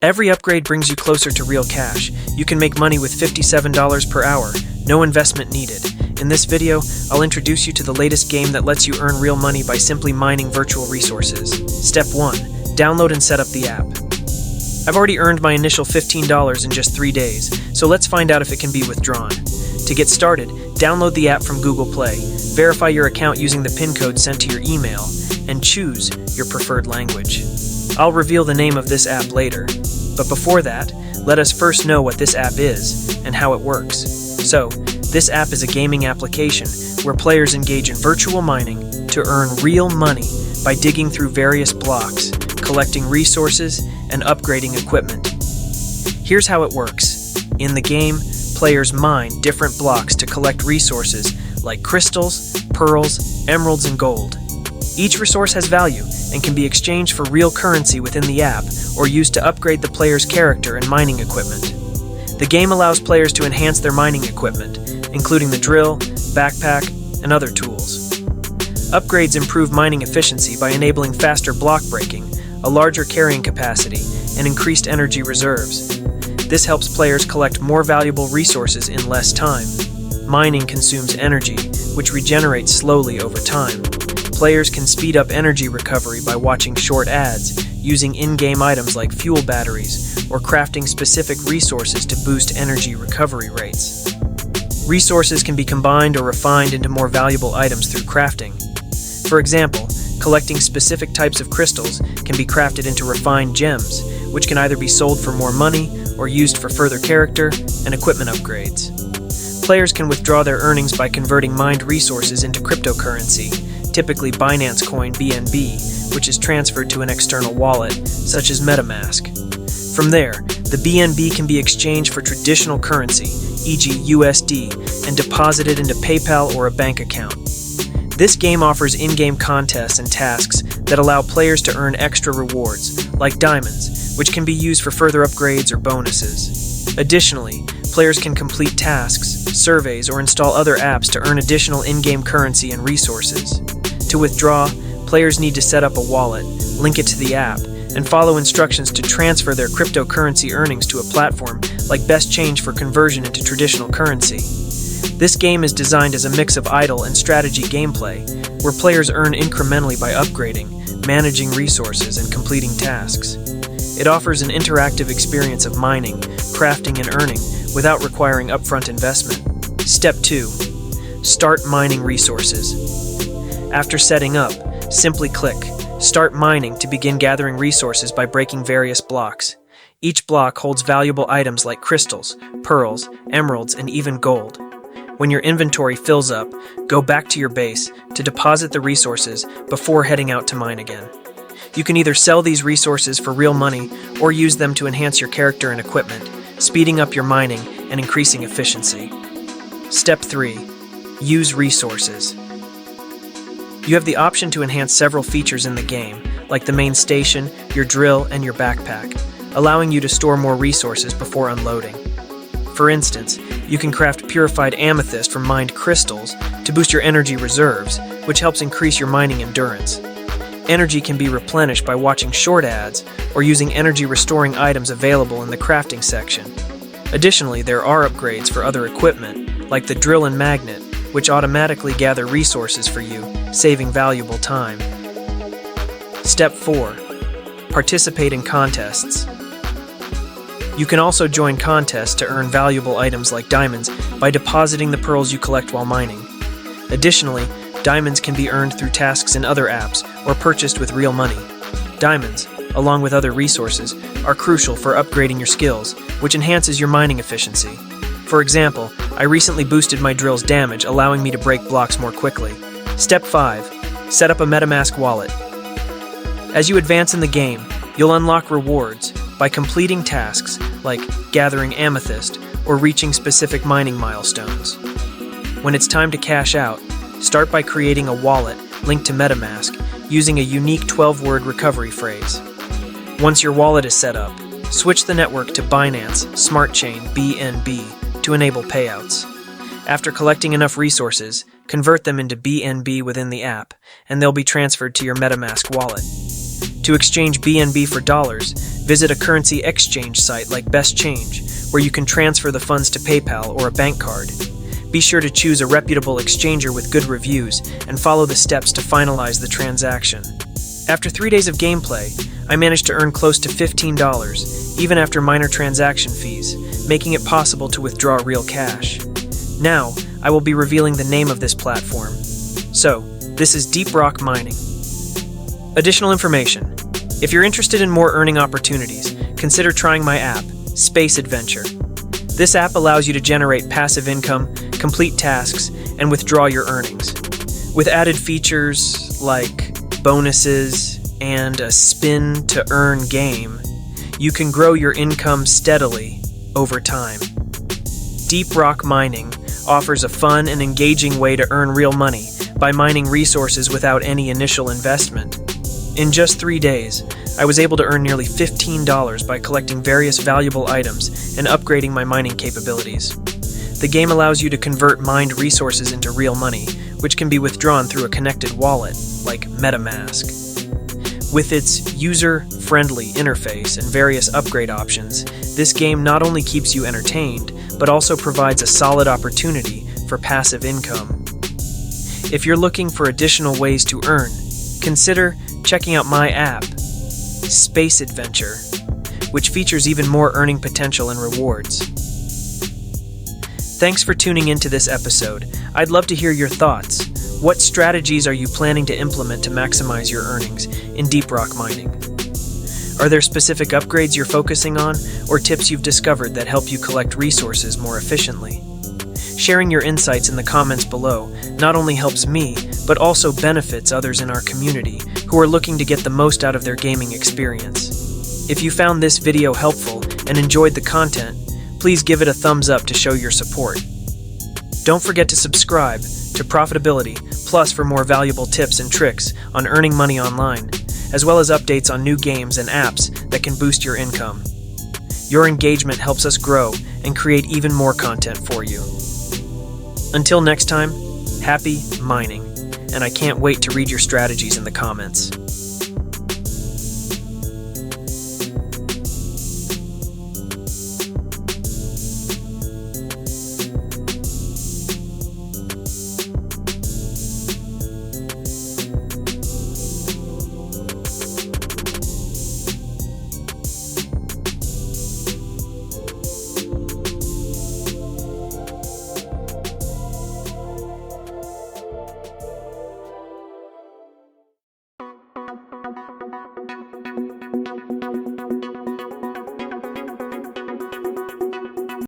Every upgrade brings you closer to real cash. You can make money with $57 per hour, no investment needed. In this video, I'll introduce you to the latest game that lets you earn real money by simply mining virtual resources. Step 1. Download and set up the app. I've already earned my initial $15 in just 3 days, so let's find out if it can be withdrawn. To get started, download the app from Google Play, verify your account using the PIN code sent to your email, and choose your preferred language. I'll reveal the name of this app later, but before that, let us first know what this app is and how it works. So, this app is a gaming application where players engage in virtual mining to earn real money by digging through various blocks, collecting resources, and upgrading equipment. Here's how it works. In the game, players mine different blocks to collect resources like crystals, pearls, emeralds, and gold. Each resource has value and can be exchanged for real currency within the app or used to upgrade the player's character and mining equipment. The game allows players to enhance their mining equipment, including the drill, backpack, and other tools. Upgrades improve mining efficiency by enabling faster block breaking, a larger carrying capacity, and increased energy reserves. This helps players collect more valuable resources in less time. Mining consumes energy, which regenerates slowly over time. Players can speed up energy recovery by watching short ads, using in-game items like fuel batteries, or crafting specific resources to boost energy recovery rates. Resources can be combined or refined into more valuable items through crafting. For example, collecting specific types of crystals can be crafted into refined gems, which can either be sold for more money or used for further character and equipment upgrades. Players can withdraw their earnings by converting mined resources into cryptocurrency, typically Binance Coin BNB, which is transferred to an external wallet, such as MetaMask. From there, the BNB can be exchanged for traditional currency, e.g. USD, and deposited into PayPal or a bank account. This game offers in-game contests and tasks that allow players to earn extra rewards, like diamonds, which can be used for further upgrades or bonuses. Additionally, players can complete tasks, surveys, or install other apps to earn additional in-game currency and resources. To withdraw, players need to set up a wallet, link it to the app, and follow instructions to transfer their cryptocurrency earnings to a platform like Best Change for conversion into traditional currency. This game is designed as a mix of idle and strategy gameplay, where players earn incrementally by upgrading, managing resources, and completing tasks. It offers an interactive experience of mining, crafting, and earning without requiring upfront investment. Step 2. Start mining resources. After setting up, simply click Start Mining to begin gathering resources by breaking various blocks. Each block holds valuable items like crystals, pearls, emeralds, and even gold. When your inventory fills up, go back to your base to deposit the resources before heading out to mine again. You can either sell these resources for real money or use them to enhance your character and equipment, speeding up your mining and increasing efficiency. Step 3. Use resources. You have the option to enhance several features in the game, like the main station, your drill, and your backpack, allowing you to store more resources before unloading. For instance, you can craft purified amethyst from mined crystals to boost your energy reserves, which helps increase your mining endurance. Energy can be replenished by watching short ads or using energy-restoring items available in the crafting section. Additionally, there are upgrades for other equipment, like the drill and magnet, which automatically gather resources for you, saving valuable time. Step 4. Participate in contests. You can also join contests to earn valuable items like diamonds by depositing the pearls you collect while mining. Additionally, diamonds can be earned through tasks in other apps or purchased with real money. Diamonds, along with other resources, are crucial for upgrading your skills, which enhances your mining efficiency. For example, I recently boosted my drill's damage, allowing me to break blocks more quickly. Step 5. Set up a MetaMask wallet. As you advance in the game, you'll unlock rewards by completing tasks like gathering amethyst or reaching specific mining milestones. When it's time to cash out, start by creating a wallet linked to MetaMask using a unique 12-word recovery phrase. Once your wallet is set up, switch the network to Binance Smart Chain BNB to enable payouts. After collecting enough resources, convert them into BNB within the app, and they'll be transferred to your MetaMask wallet. To exchange BNB for dollars, visit a currency exchange site like Best Change, where you can transfer the funds to PayPal or a bank card. Be sure to choose a reputable exchanger with good reviews and follow the steps to finalize the transaction. After 3 days of gameplay, I managed to earn close to $15, even after minor transaction fees, making it possible to withdraw real cash. Now, I will be revealing the name of this platform. So, this is Deep Rock Mining. Additional information. If you're interested in more earning opportunities, consider trying my app, Space Adventure. This app allows you to generate passive income, complete tasks, and withdraw your earnings. With added features like bonuses and a spin-to-earn game, you can grow your income steadily over time. Deep Rock Mining offers a fun and engaging way to earn real money by mining resources without any initial investment. In just 3 days, I was able to earn nearly $15 by collecting various valuable items and upgrading my mining capabilities. The game allows you to convert mined resources into real money, which can be withdrawn through a connected wallet, like MetaMask. With its user-friendly interface and various upgrade options, this game not only keeps you entertained, but also provides a solid opportunity for passive income. If you're looking for additional ways to earn, consider checking out my app, Space Adventure, which features even more earning potential and rewards. Thanks for tuning into this episode. I'd love to hear your thoughts. What strategies are you planning to implement to maximize your earnings in Deep Rock Mining? Are there specific upgrades you're focusing on, or tips you've discovered that help you collect resources more efficiently? Sharing your insights in the comments below not only helps me, but also benefits others in our community who are looking to get the most out of their gaming experience. If you found this video helpful and enjoyed the content, please give it a thumbs up to show your support. Don't forget to subscribe to Profitability Plus for more valuable tips and tricks on earning money online, as well as updates on new games and apps that can boost your income. Your engagement helps us grow and create even more content for you. Until next time, happy mining, and I can't wait to read your strategies in the comments.